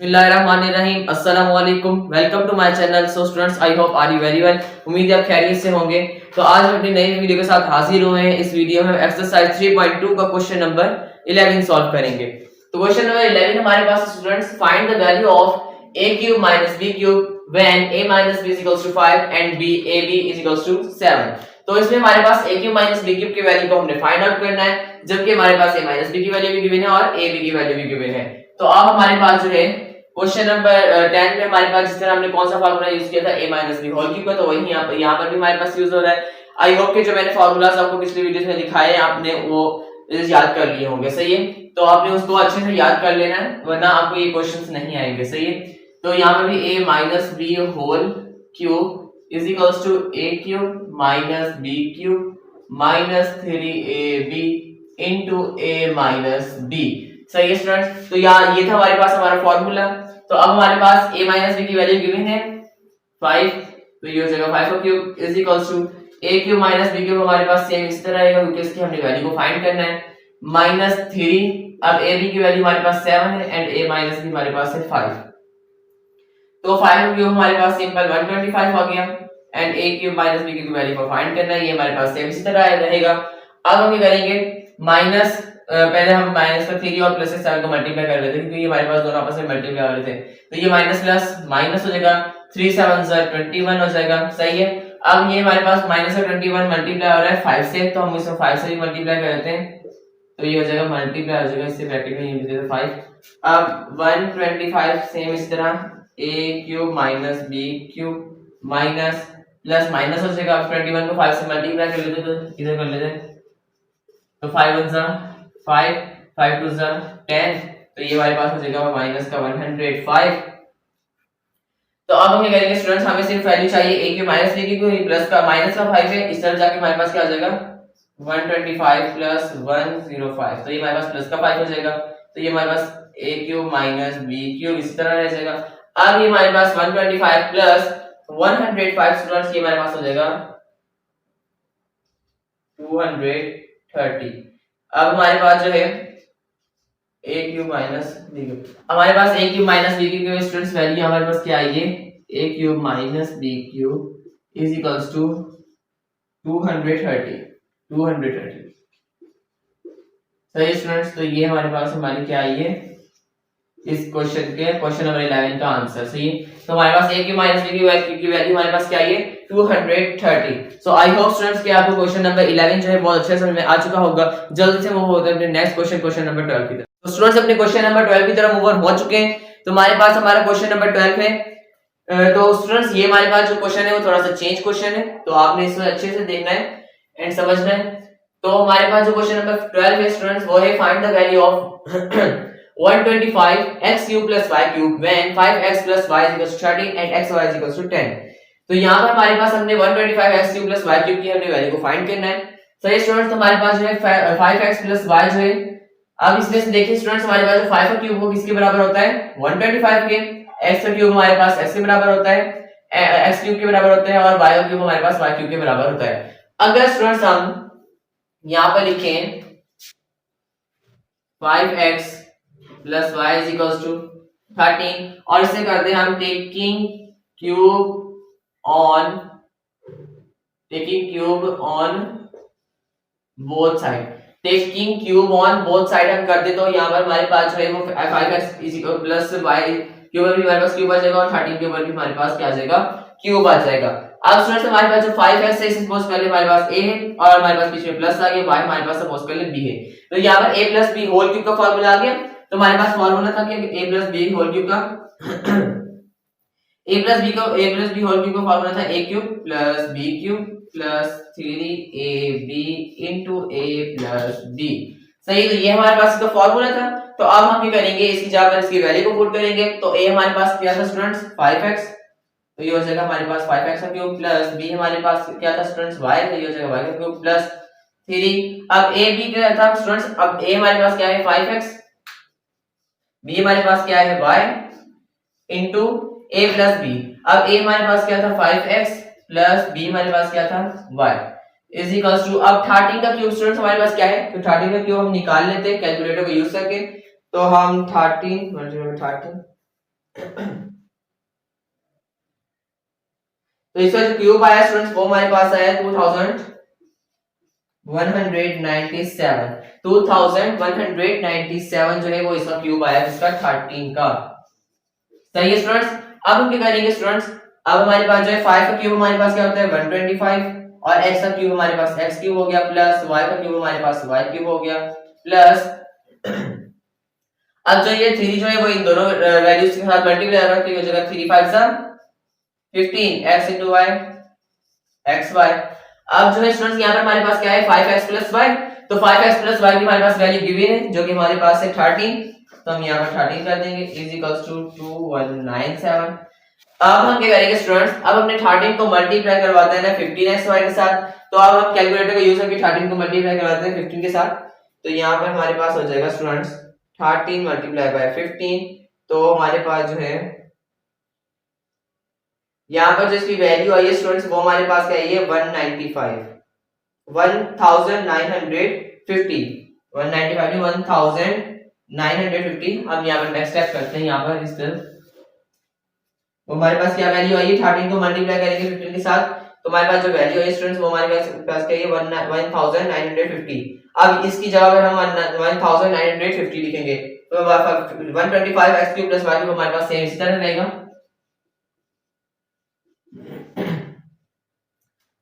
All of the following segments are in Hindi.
बिस्मिल्लाहिर्रहमानिर्रहीम अस्सलाम वालेकुम welcome to my channel. So students, I hope are you very well. उम्मीद है आप खैरियत से होंगे। तो आज हम अपनी नई वीडियो के साथ हाजिर हुए हैं। इस वीडियो में एक्सरसाइज 3.2 का क्वेश्चन नंबर 11 सॉल्व करेंगे। तो क्वेश्चन नंबर 11 हमारे पास students, find the value of a cube minus b cube when a minus b is equals to 5 and b ab is equals to 7। तो इसमें हमारे पास a cube minus b cube की वैल्यू को हमने फाइंड आउट करना है, जबकि हमारे पास a माइनस b की वैल्यू भी गिवन है और ab की वैल्यू भी गिवन है। तो अब हमारे पास जो है क्वेश्चन नंबर 10 में हमारे पास जिस तरह हमने कौन सा फार्मूला यूज किया था a minus B whole cube का, तो वही यहाँ पर भी हमारे पास यूज हो रहा है। आई होप कि जो मैंने फार्मूलाज आपको पिछली वीडियोस में दिखाए हैं आपने वो याद कर लिए होंगे, सही है। तो आपने उसको अच्छे से याद कर लेना है, वरना आपको ये क्वेश्चंस नहीं आएंगे, सही है। तो यहाँ पर भी a minus B whole cube is equals to a cube minus b cube minus 3ab into a minus b, सही है स्टूडेंट्स। तो यहाँ ये था हमारे पास हमारा फॉर्मूला। तो अब हमारे पास a माइनस बी की वैल्यू गिवन है 5, तो ये हो जाएगा 5 का cube is equals to a cube minus b cube हमारे पास सेम इस तरह आएगा, क्योंकि इसकी हमने वैल्यू को फाइंड करना है, माइनस 3। अब a b की वैल्यू हमारे पास 7 है एंड a माइनस b हमारे पास है 5। तो 5 का क्यूब हमारे पास सिंपल 125 आ गया and a cube minus b की वैल्यू को फाइंड करना है, ये हमारे पास सेम इसी तरह रहेगा। अब हम ये करेंगे माइनस, पहले हम माइनस का 3 और प्लस से 7 को मल्टीप्लाई कर लेते हैं, क्योंकि ये हमारे पास दोनों आपस में मल्टीप्लाई हो रहे थे। तो ये माइनस प्लस माइनस हो जाएगा, 3 7 21 हो जाएगा, सही है। अब ये हमारे पास माइनस का 21 मल्टीप्लाई हो रहा है 5 से, तो हम इसे 5 से भी मल्टीप्लाई कर लेते हैं, तो ये हो जाएगा मल्टीप्लाई हो जाएगा, इससे ब्रैकेट में ये भी देते 5। अब 125 सेम इस तरह a cube minus b cube minus plus minus हो जाएगा। अब 21 को 5 से मल्टीप्लाई कर लेते, तो इधर कर लेते, तो 5 1 5 5 2 10, तो ये हमारे पास हो जाएगा माइनस का 105। तो अब हम क्या करेंगे स्टूडेंट्स, हमें सिर्फ वैल्यू चाहिए a की माइनस b की, क्योंकि प्लस का माइनस का 5 है, इस तरह जाके हमारे पास क्या आ जाएगा 125 प्लस 105, तो ये हमारे पास प्लस का 5 हो जाएगा। तो ये हमारे पास a cube minus b cube इसी तरह रह जाएगा। अब ये हमारे पास 125 प्लस 105 स्टूडेंट्स, ये हमारे पास हो जाएगा 230। अब हमारे पास जो है a cube minus b cube, हमारे पास a cube minus b cube students value हमारे पास क्या आई है, a cube minus b cube is equals to 230 सही स्टूडेंट्स। तो ये हमारे पास हमारी क्या आई है इस क्वेश्चन के क्वेश्चन नंबर 11 का आंसर, सही है। तो हमारे पास a cube minus b cube की वैल्यू हमारे पास क्या आई है 230। सो आई होप स्टूडेंट्स कि आपको क्वेश्चन नंबर 11 जो है बहुत अच्छे समझ में आ चुका होगा। जल्दी से मूव होते हैं अपने नेक्स्ट क्वेश्चन नंबर 12 की तरफ। तो स्टूडेंट्स अपने क्वेश्चन नंबर 12 की तरफ मूव ऑन हो चुके हैं। तो हमारे पास हमारा क्वेश्चन नंबर 12 है। तो स्टूडेंट्स ये हमारे पास जो क्वेश्चन है वो थोड़ा सा चेंज क्वेश्चन है, तो आपने इसको अच्छे से देखना है एंड समझना है। तो हमारे पास जो क्वेश्चन नंबर 12 है स्टूडेंट्स, वो है find the value of 125 x cube plus y cube when 5x plus y is equals to 30 and xy is equals to 10। तो यहाँ पर हमारे पास हमने 125 x cube plus y cube की हमने वैल्यू को फाइंड करना है। सही स्टूडेंट्स, तो हमारे पास जो है 5x plus y जो है, अब इसमें से देखिए स्टूडेंट्स हमारे पास जो 5 का क्यूब वो किसके बराबर होता है 125 के, x का क्यूब हमारे पास x के बराबर होता है, x क्यूब के बराबर होता है, और y का क्यूब हमारे पास y क्यूब के बराबर होता है। अगर स्टूडेंट्स हम यहाँ पर लिखें 5x plus y is equals to 13 और इसे करते हैं हम taking cube on both side, taking cube on both side हम कर दे, तो यहाँ पर हमारे पास जो है वो 5x is equal plus y cube भी हमारे पास क्यूब आ जाएगा और 13 के ऊपर भी हमारे पास क्या आ जाएगा क्यूब आ जाएगा। अब स्टूडेंट्स हमारे पास जो 5x है सपोज कर ले हमारे पास a है और हमारे पास पीछे प्लस आ गया, y हमारे पास सपोज कर ले b है। तो यहाँ पर a plus b whole cube का फार्मूला आ गया। तो हमारे पास फार्मूला था कि a plus b whole cube का a plus b whole cube का फार्मूला था a cube plus b cube plus 3ab into a plus b, सही। तो ये हमारे पास इसका फार्मूला था। तो अब हम क्या करेंगे, इसकी जगह पर इसकी वैल्यू को पुट करेंगे। तो a हमारे पास क्या था स्टूडेंट्स 5x, तो ये हो जाएगा हमारे पास 5x का क्यूब प्लस b हमारे पास क्या था स्टूडेंट्स y, तो ये हो जाएगा y का क्यूब प्लस 3। अब a b क्या था स्टूडेंट्स, अब a हमारे पास क्या है 5x, b हमारे पास क्या है y into a plus b। अब a हमारे पास क्या था 5x प्लस b हमारे पास क्या था y इज इक्वल्स टू, अब 13 का क्यूब स्टूडेंट्स हमारे पास क्या है, तो 13 का क्यूब हम निकाल लेते हैं कैलकुलेटर को यूज करके। तो हम 13 तो इसका जो क्यूब आया स्टूडेंट्स वो हमारे पास आया 2197। 2197 जो है वो इसका क्यूब आया इसका 13 का। सही है स्टूडेंट्स। अब हम क्या करेंगे स्टूडेंट्स, अब हमारे पास जो है 5 का क्यूब हमारे पास क्या होता है 125 और x का क्यूब हमारे पास x क्यूब हो गया प्लस y का क्यूब हमारे पास y क्यूब हो गया प्लस अब जो ये 3 जो है वो इन दोनों वैल्यूज के साथ मल्टीप्लाई होगा तो ये हो जाएगा 3 5 सा 15 x into y xy। अब जो है स्टूडेंट्स यहाँ पर हमारे पास क्या है 5x plus y, तो 5x plus y की हमारे पास वैल्यू गिवन है जो कि हमारे पास है 13, तो हम यहाँ पर 13 कर देंगे इज इक्वल्स टू 2197। अब हम क्या करेंगे स्टूडेंट्स, अब हमने 13 को मल्टीप्लाई करवाते हैं ना 15xy के साथ, तो अब हम कैलकुलेटर का यूज करके 13 को मल्टीप्लाई करवाते हैं 15 के साथ, तो यहाँ पर हमारे पास हो जाएगा स्टूडेंट्स 13 मल्टीप्लाई बाय 15, तो हमारे पास जो है यहाँ पर जो इसकी वैल्यू आई है स्टूडेंट्स वो हमारे पास क्या है ये 1950 1950 हम यहाँ पर नेक्स्ट स्टेप करते हैं। यहाँ पर इस तरफ तो हमारे पास क्या वैल्यू आई है 13 को मल्टीप्लाई करेंगे 15 के साथ, तो हमारे पास जो वैल्यू है स्टूडेंट्स वो हमारे पास क्या है 1950। अब इसकी जगह पर हम 1950 लिखेंगे तो 125x cube plus y cube हमारे पास सेम इसी तरह रहेगा।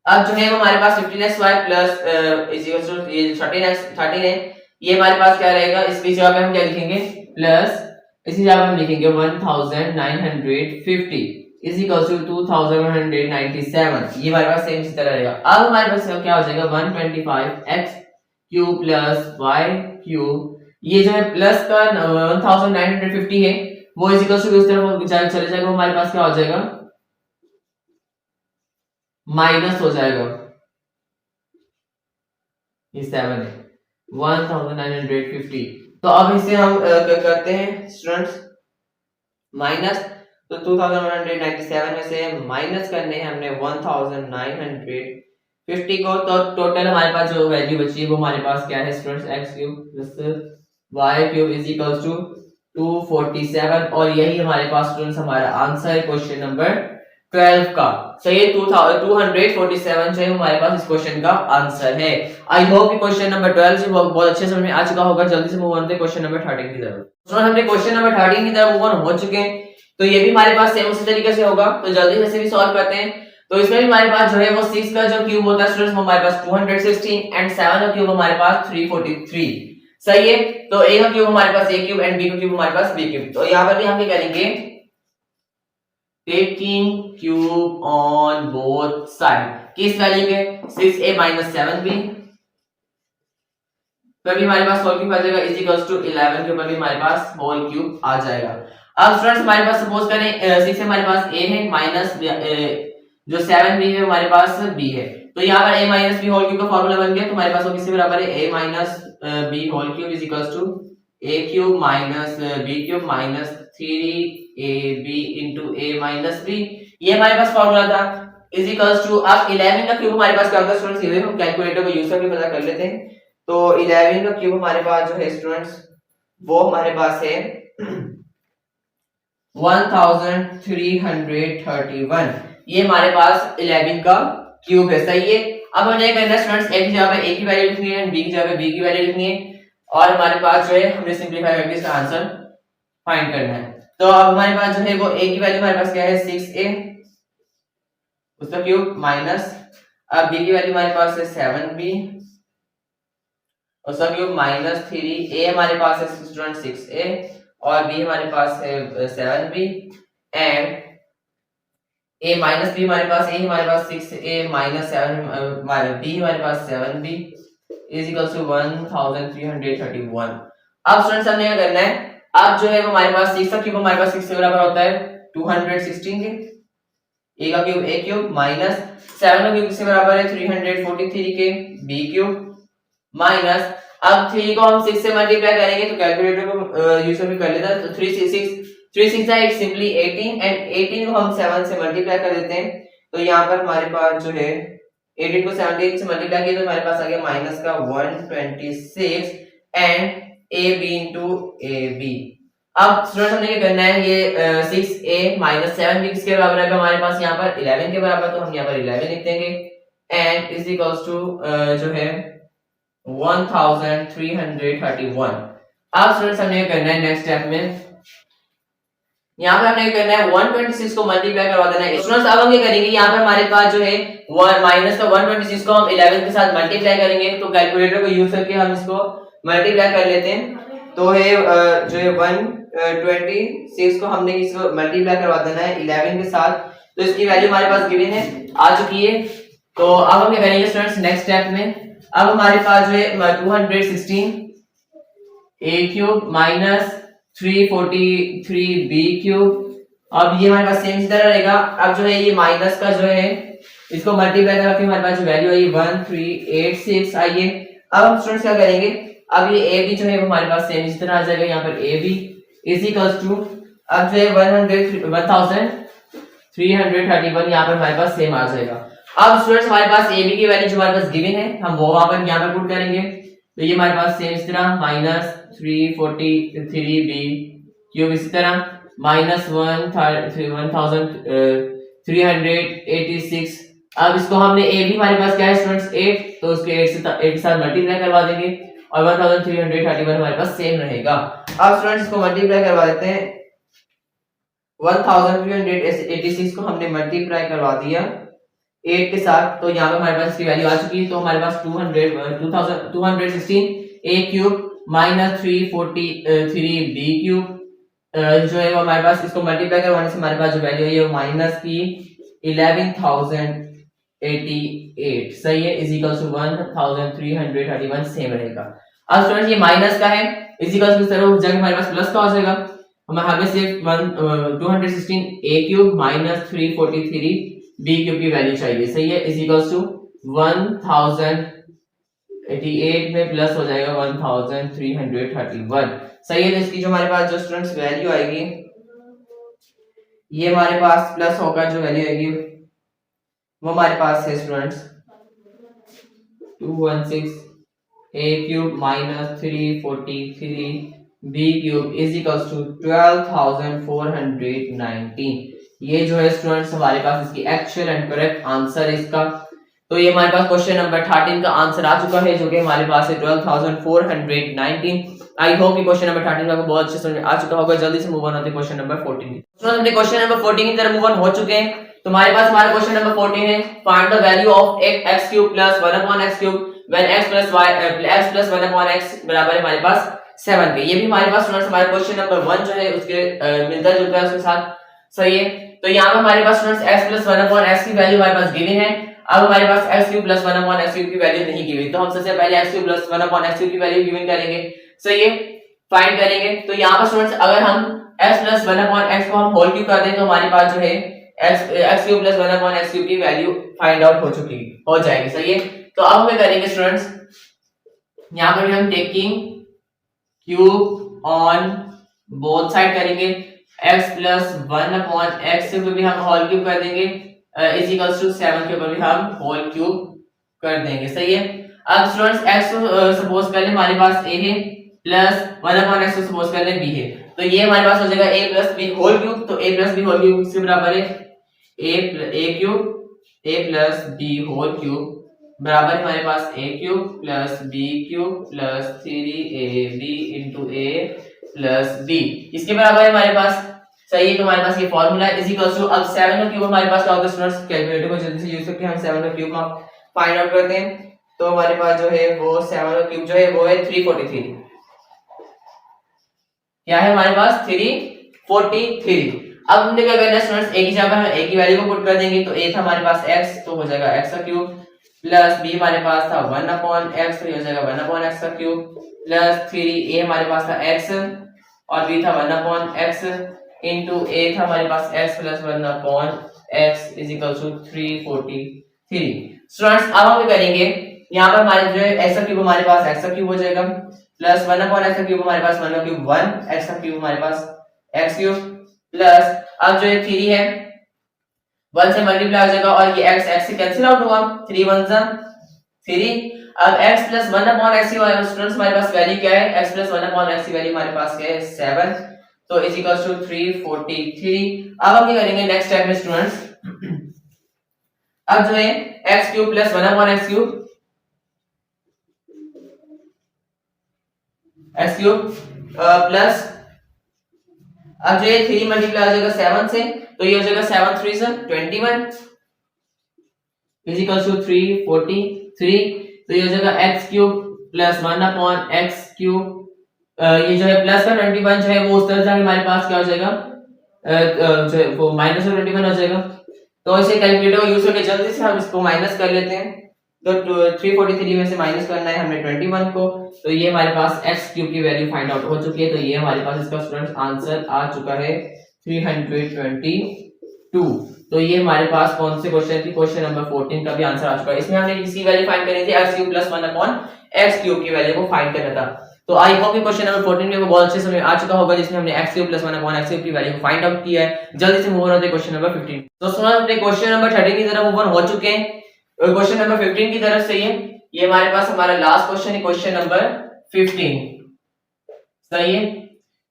अब जो है वो हमारे पास 15xy plus is equal to ये 13 है, ये हमारे पास क्या रहेगा, इसकी जगह पे हम क्या लिखेंगे प्लस इसी जगह पे हम लिखेंगे 1950 इज इक्वल टू 2197, ये हमारे पास सेम इसी तरह रहेगा। अब हमारे पास क्या हो जाएगा 125x cube plus y cube, ये जो है प्लस का 1950 है वो इज इक्वल टू इस तरफ चले जाएगा, हमारे पास क्या हो जाएगा माइनस हो जाएगा, ये 7 है 1950। तो अब इसे हम करते हैं स्टूडेंट्स माइनस, तो 2197 में से माइनस करने हैं हमने 1950 को, तो टोटल हमारे पास जो वैल्यू बची है वो हमारे पास क्या है students x cube plus y cube is equal to 247, और यही हमारे पास स्टूडेंट्स हमारा आंसर है क्वेश्चन नंबर 12 का। सही है 247 जो है हमारे पास इस क्वेश्चन का आंसर है। आई होप कि क्वेश्चन नंबर 12 से बहुत अच्छे समझ में आ चुका होगा। जल्दी से मूव ऑन करते हैं क्वेश्चन नंबर 13 की तरफ। तो हमने क्वेश्चन नंबर 13 की तरफ मूव ऑन हो चुके हैं, तो ये भी हमारे पास सेम उसी तरीके से होगा, तो जल्दी से भी सॉल्व करते हैं। तो इसमें भी हमारे पास जो है वो 6 का जो क्यूब होता है स्टूडेंट्स हमारे पास 216 एंड 7 का क्यूब हमारे पास 343। सही है, तो a का क्यूब हमारे पास a क्यूब एंड b का क्यूब हमारे पास b क्यूब। तो यहां पर भी हम क्या करेंगे taking cube on both side, किस वैल्यू के 6a minus 7b पर भी हमारे पास होल क्यूब आ जाएगा इज इक्वल्स टू 11 के ऊपर भी हमारे पास होल क्यूब आ जाएगा। अब स्टूडेंट्स हमारे पास सपोज करें 6 हमारे पास a है माइनस जो 7b है हमारे पास b है, तो यहाँ पर a minus b whole cube का फॉर्मूला बन गया, तो हमारे पास वो किसके बराबर है a minus b whole cube is equals to a cube minus b cube minus 3ab into a minus b, ये हमारे पास फॉर्मूला था इज इक्वल्स टू। अब 11 का क्यूब हमारे पास क्या होता है स्टूडेंट्स, ये हम कैलकुलेटर को यूज करके पता कर लेते हैं। तो 11 का क्यूब हमारे पास जो है स्टूडेंट्स वो हमारे पास है 1331, ये हमारे पास 11 का क्यूब है। सही है, अब हमें क्या करना है स्टूडेंट्स, एक जगह पे a की वैल्यू लिखनी है, b की जगह पे b की वैल्यू लिखनी है, और हमारे पास जो है हमने सिंपलीफाई करके इसका आंसर फाइंड करना है। तो अब हमारे पास जो है वो a की वैल्यू हमारे पास क्या है 6a उसका क्यूब माइनस, अब b की वैल्यू हमारे पास है 7b उसका क्यूब माइनस 3a हमारे पास है स्टूडेंट 6a और b हमारे पास है 7b and a minus b हमारे पास 6a माइनस 7b हमारे पास 7b इज इक्वल टू 1331। अब स्टूडेंट्स हमने क्या करना है, अब जो है हमारे पास 6 का क्यूब हमारे पास 6 के बराबर होता है 216 के, a का क्यूब a क्यूब माइनस 7 का क्यूब किसके बराबर है 343 के b क्यूब माइनस, अब 3 को हम 6 से मल्टीप्लाई करेंगे तो कैलकुलेटर को यूज करके कर लेते हैं, तो 3 6 है सिंपली 18 एंड 18 को हम 7 से मल्टीप्लाई कर देते हैं, तो यहाँ पर हमारे पास जो है 18 को 17 से मल्टीप्लाई किया तो हमारे पास आ गया माइनस का 126 एंड ab into ab। अब स्टूडेंट हमने क्या करना है, ये 6a माइनस 7b किसके बराबर है हमारे पास यहाँ पर 11 के बराबर, तो हम यहाँ पर 11 लिख देंगे एंड इज इक्वल्स टू जो है 1331। अब स्टूडेंट्स हमने क्या करना है नेक्स्ट स्टेप में, यहाँ पे हमने करना है 126 को मल्टीप्लाई करवा देना है स्टूडेंट्स। अब हम क्या करेंगे, यहाँ पे हमारे पास जो है माइनस का 126 को हम 11 के साथ मल्टीप्लाई करेंगे, तो कैलकुलेटर को यूज करके हम इसको मल्टीप्लाई कर लेते हैं। तो है जो है 126 को हमने इसको मल्टीप्लाई करवा देना है 11 के साथ, तो इसकी वैल्यू हमारे पास गिवन है, आ चुकी है। तो अब हम क्या करेंगे स्टूडेंट्स नेक्स्ट स्टेप में, अब हमारे पास जो है 216 a cube minus 343b cube, अब ये हमारे पास सेम इसी तरह रहेगा। अब जो है ये माइनस का जो है इसको मल्टीप्लाई करके हमारे पास जो वैल्यू आई 1386 आई है। अब हम स्टूडेंट्स क्या करेंगे, अब ये a b जो है वो हमारे पास सेम इसी तरह आ जाएगा, यहाँ पर a b is equals to अब जो है 1331 यहाँ पर हमारे पास सेम आ जाएगा। अब स्टूडेंट्स हमारे पास a b की वैल्यू जो हमारे पास गिवन है हम वो वहां पर यहाँ पर पुट करेंगे, तो ये हमारे पास सेम इस तरह माइनस 343b क्यूब, इसी तरह माइनस 1386। अब इसको हमने a भी हमारे पास क्या है स्टूडेंट्स 8, तो उसके 8 के साथ मल्टीप्लाई करवा देंगे और 1331 हमारे पास सेम रहेगा। अब स्टूडेंट्स इसको मल्टीप्लाई करवा देते हैं, 1386 को हमने मल्टीप्लाई करवा दिया 8 के साथ, तो यहाँ पे हमारे पास इसकी वैल्यू आ चुकी है। तो हमारे पास 216 a cube minus 343b cube जो है वो हमारे पास, इसको मल्टीप्लाई करवाने से हमारे पास जो वैल्यू है वो माइनस की 11088 सही है, इज इक्वल टू 1331 सेम रहेगा। अब स्टूडेंट ये माइनस का है, इज इक्वल टू जगह हमारे पास प्लस का हो जाएगा, हमें सिर्फ 216 a cube minus 343 b cube की वैल्यू चाहिए, सही है, इज इक्वल टू 1088 में प्लस हो जाएगा 1331 सही है। तो इसकी जो हमारे पास जो स्टूडेंट्स वैल्यू आएगी ये हमारे पास प्लस होकर जो वैल्यू आएगी वो हमारे पास है students 216 a cube minus 343 b cube is equals to 12419। ये जो है स्टूडेंट्स हमारे पास इसकी एक्चुअल एंड करेक्ट आंसर है इसका। तो ये हमारे पास क्वेश्चन नंबर 13 का आंसर आ चुका है, जो कि हमारे पास है 12419। आई होप कि क्वेश्चन नंबर 13 का आपको बहुत अच्छे समझ में आ चुका होगा। जल्दी से मूव ऑन होते हैं क्वेश्चन नंबर 14 की। तो हमने क्वेश्चन नंबर 14 की तरफ मूव ऑन हो चुके हैं। तो हमारे पास हमारा क्वेश्चन नंबर 14 है, find the value of x cube plus 1 upon x cube when x plus 1 upon x बराबर है हमारे पास 7 के। ये भी हमारे पास स्टूडेंट्स हमारा क्वेश्चन नंबर 1 जो है उसके मिलता जुलता है उसके साथ, सही है। तो यहाँ पे हमारे पास students x plus 1 upon x की वैल्यू हमारे पास गिवन है। अब हमारे पास x cube plus 1 upon x cube की वैल्यू नहीं गिवन, तो हम सबसे पहले x cube plus 1 upon x cube की वैल्यू गिवन करेंगे, सही है, फाइंड करेंगे। तो यहाँ पर स्टूडेंट्स अगर हम x प्लस 1 अपॉन x को हम होल क्यूब कर दें तो हमारे पास जो है x cube plus 1 upon x cube की वैल्यू फाइंड आउट हो जाएगी, सही है। तो अब हम करेंगे स्टूडेंट्स, यहाँ पर हम taking cube on both side करेंगे, x प्लस 1 अपॉन x के ऊपर भी हम होल क्यूब कर देंगे इज इक्वल्स टू 7 के ऊपर भी हम होल क्यूब कर देंगे, सही है। अब स्टूडेंट्स x को सपोज कर ले हमारे पास a है प्लस 1 अपॉन x को सपोज कर ले b है, तो ये हमारे पास हो जाएगा a plus b whole cube. तो a plus b whole cube किसके बराबर है, a cube a plus b whole cube बराबर हमारे पास a cube plus b cube plus 3ab into a plus b, इसके बराबर है हमारे पास, सही है। तो हमारे पास ये फॉर्मूला है इज इक्वल्स टू, अब 7 का क्यूब हमारे पास क्या होता है स्टूडेंट्स, कैलकुलेटर को जल्दी से यूज करके हम 7 का क्यूब का फाइंड आउट करते हैं। तो हमारे पास जो है वो 7 का क्यूब जो है वो है 343, क्या है हमारे पास 343। अब हमने क्या करना है स्टूडेंट्स, a की जगह हम a की वैल्यू को पुट कर देंगे, तो a था हमारे पास x, तो हो जाएगा x का क्यूब प्लस b हमारे पास था 1 अपॉन x, तो ये हो जाएगा 1 अपॉन x का क्यूब प्लस 3a हमारे पास था x और b था 1 अपॉन x इनटू a था हमारे पास x plus 1 upon x is equal to 343। Students अब हम क्या करेंगे, यहाँ पर हमारे जो है x का क्यूब हमारे पास x का क्यूब हो जाएगा प्लस 1 अपॉन x का क्यूब हमारे पास 1 का क्यूब 1 x का क्यूब हमारे पास x क्यूब प्लस अब जो है 3 है 1 से मल्टीप्लाई हो जाएगा और ये x से कैंसिल आउट हुआ, 3 1 3। अब x प्लस 1 अपॉन x की स्टूडेंट्स हमारे पास वैल्यू क्या है, x प्लस 1 अपॉन x की वैल्यू हमारे पास क्या है 7। तो तो इज इक्वल्स टू 343। अब हम क्या करेंगे नेक्स्ट स्टेप में स्टूडेंट्स, अब जो है x cube plus 1 upon x cube plus, अब जो ये 3 मल्टीप्लाई हो जाएगा 7 से, तो ये हो जाएगा 7 3 से 21 इज इक्वल्स टू 343। तो ये हो जाएगा x cube plus 1 upon x cube, ये जो है प्लस का 21 जो है वो उस तरह से हमारे पास क्या हो जाएगा, जो है वो माइनस का 21 हो जाएगा। तो इसे कैलकुलेटर को यूज करके जल्दी से हम इसको माइनस कर लेते हैं। तो 343 में से माइनस करना है हमने 21 को, तो ये हमारे पास x क्यूब की वैल्यू फाइंड आउट हो चुकी है। तो ये हमारे पास इसका स्टूडेंट्स आंसर आ चुका है 322। तो ये हमारे पास कौन से क्वेश्चन की, क्वेश्चन नंबर 14 का भी आंसर आ चुका है। इसमें हमने किसकी वैल्यू फाइंड करनी थी, x cube plus 1 upon x cube की वैल्यू को फाइंड करना था। तो आई होप कि क्वेश्चन नंबर 14 में वो बहुत अच्छे समझ आ चुका होगा, जिसमें हमने x cube plus 1 upon x cube की वैल्यू को फाइंड आउट किया है। जल्दी से मूव ऑन होते हैं क्वेश्चन नंबर 15। तो स्टूडेंट्स अपने क्वेश्चन नंबर 13 की तरफ मूव ऑन हो चुके हैं। क्वेश्चन नंबर 15 की तरफ से ये हमारे पास हमारा लास्ट क्वेश्चन है, क्वेश्चन नंबर 15। सही है।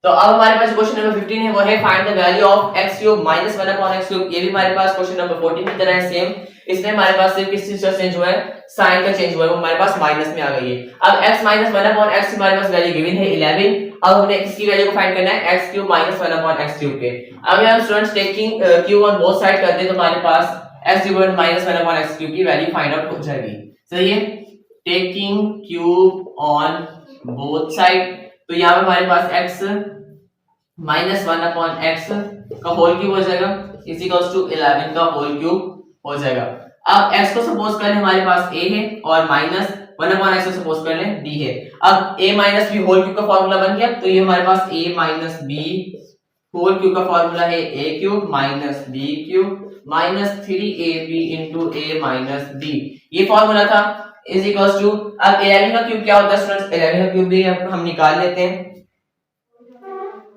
तो अब हमारे पास क्वेश्चन नंबर 15 है वो है find the value of x cube minus 1 upon x cube. ये भी हमारे पास क्वेश्चन नंबर 14 की तरह है सेम। इसमें हमारे पास सिर्फ किस चीज का चेंज हुआ है, साइन का चेंज हुआ है, वो हमारे पास माइनस में आ गई है। अब x माइनस 1 अपॉन x हमारे पास वैल्यू गिवन है 11। अब हमने इसकी वैल्यू को फाइंड करना है x cube minus 1 upon x cube के। अब हम students taking cube on both side करते हैं तो हमारे पास x cube minus 1 upon x cube की वैल्यू फाइंड आउट हो जाएगी। सही है। Taking cube on both side, तो यहाँ पे हमारे पास x माइनस 1 अपॉन x का होल क्यूब हो जाएगा इज इक्वल्स टू 11 का होल क्यूब हो जाएगा। अब x को सपोज कर लें हमारे पास a है और माइनस 1 अपॉन x को सपोज कर लें b है। अब a minus b whole cube का फॉर्मूला बन गया, तो ये हमारे पास a minus b whole cube का फॉर्मूला है a cube minus b cube minus 3ab into a minus b, ये फॉर्मूला था इज इक्वल्स टू। अब 11 का क्यूब क्या होता है स्टूडेंट्स, 11 का क्यूब भी हम निकाल लेते हैं।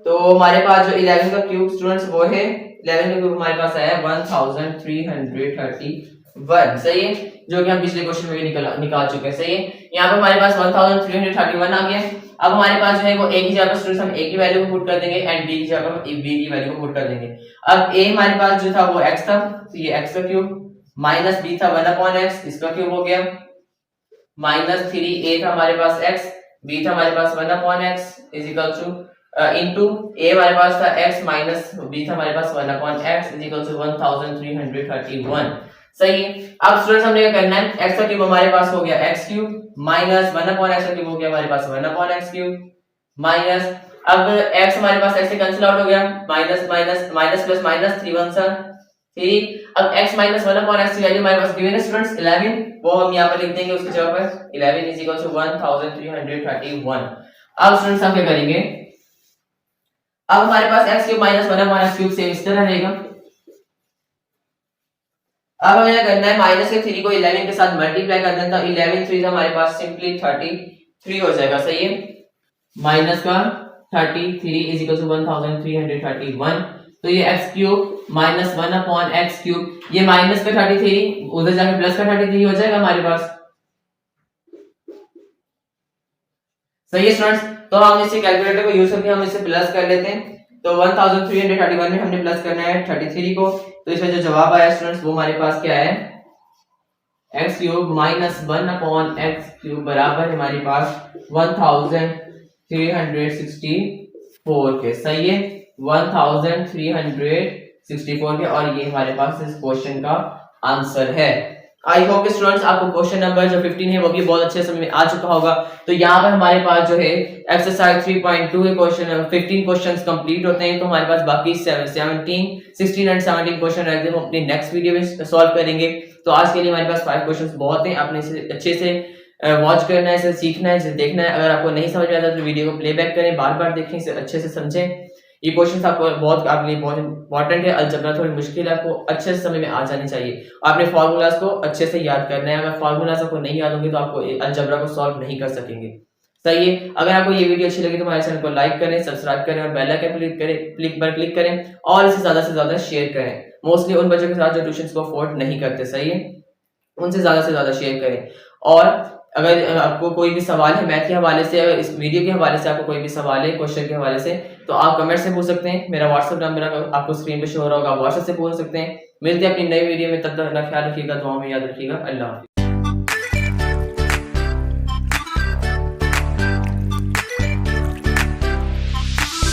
तो हमारे पास जो 11 का क्यूब स्टूडेंट्स वो है, 11 का क्यूब हमारे पास आया 1331। सही है, जो कि हम पिछले क्वेश्चन में भी निकाल चुके हैं। सही है। यहाँ पे हमारे पास 1331 आ गया। अब हमारे पास जो है वो a की जगह पर स्टूडेंट्स हम a की वैल्यू को पुट कर देंगे एंड b की जगह पर b की वैल्यू को पुट कर देंगे। अब a हमारे पास जो था वो x था, तो ये x का क्यूब माइनस b था 1 अपॉन x, इसका क्यूब हो गया माइनस 3a था हमारे पास x, b था हमारे पास 1 upon x is equal to into a हमारे पास था x माइनस b था हमारे पास 1 upon x is equal to 1331। सही है। अब स्टूडेंट्स हमने क्या करना है, x का क्यूब हमारे पास हो गया x cube minus 1 upon x का क्यूब हो गया हमारे पास 1 अपॉन x क्यूब माइनस, अब x हमारे पास x से कैंसिल आउट हो गया, minus minus minus plus minus 3 1 सा 3। अब x माइनस 1 अपॉन x की वैल्यू हमारे पास गिवन है स्टूडेंट्स 11, वो हम यहां पर लिख देंगे उसकी जगह पर 11 इज इक्वल टू 1331। अब स्टूडेंट्स हम क्या करेंगे, अब हमारे पास x cube minus 1 upon x cube same इस तरह रहेगा। अब हमें क्या करना है, माइनस के 3 को 11 के साथ मल्टीप्लाई कर देना, तो 11 3 हमारे पास सिंपली 33 हो जाएगा। सही है। माइनस का 33 इज इक्वल टू 1331। तो ये x cube minus 1 upon x cube, ये माइनस का 33 उधर जाके प्लस का 33 हो जाएगा हमारे पास। सही है स्टूडेंट्स। तो हम इसे कैलकुलेटर को यूज करके हम इसे प्लस कर लेते हैं। तो 1331 में हमने प्लस करना है 33 को, तो इसमें जो जवाब आया स्टूडेंट्स वो हमारे पास क्या है, x cube minus 1 upon x cube बराबर हमारे पास 1364 के। सही है, 1364 के, और ये हमारे पास इस क्वेश्चन का आंसर है। आई होप स्टूडेंट्स आपको क्वेश्चन नंबर जो 15 है वो भी बहुत अच्छे समझ में आ चुका होगा। तो यहाँ पर हमारे पास जो है एक्सरसाइज 3.2 के क्वेश्चन 15 क्वेश्चंस कंप्लीट होते हैं। तो हमारे पास बाकी 16 एंड 17 क्वेश्चन रह गए, हम अपनी नेक्स्ट वीडियो में सॉल्व करेंगे। तो आज के लिए हमारे पास 5 क्वेश्चंस बहुत हैं, आपने इसे अच्छे से वॉच करना है, इसे सीखना है, इसे देखना है। अगर आपको नहीं समझ में आता तो वीडियो को प्लेबैक करें, बार बार देखें, इसे अच्छे से समझें। ये क्वेश्चंस आपको बहुत आपके लिए बहुत इंपॉर्टेंट है। अलजेब्रा थोड़ी मुश्किल है, आपको अच्छे से समझ में आ जानी चाहिए। आपने फार्मूलाज को अच्छे से याद करना है। अगर फार्मूलाज आपको नहीं याद होंगे तो आपको अलजेब्रा को सॉल्व नहीं कर सकेंगे। सही है। अगर आपको ये वीडियो अच्छी लगी तो हमारे चैनल को लाइक करें, सब्सक्राइब करें और बेल आइकन क्लिक करें और इसे ज्यादा से ज्यादा शेयर करें। मोस्टली उन बच्चों के साथ जो ट्यूशंस को अफोर्ड नहीं करते, सही है, उनसे ज्यादा से ज्यादा शेयर करें। और अगर आपको कोई भी सवाल है मैथ के हवाले से, अगर इस वीडियो के हवाले से आपको कोई भी सवाल है क्वेश्चन के हवाले से, तो आप कमेंट से पूछ सकते हैं। मेरा व्हाट्सएप नंबर आपको स्क्रीन पे शो हो रहा होगा, आप व्हाट्सएप से पूछ सकते हैं। मिलते हैं अपनी नई वीडियो में, तब तक अपना ख्याल रखिएगा, दुआ में याद रखिएगा। अल्लाह हाफिज़।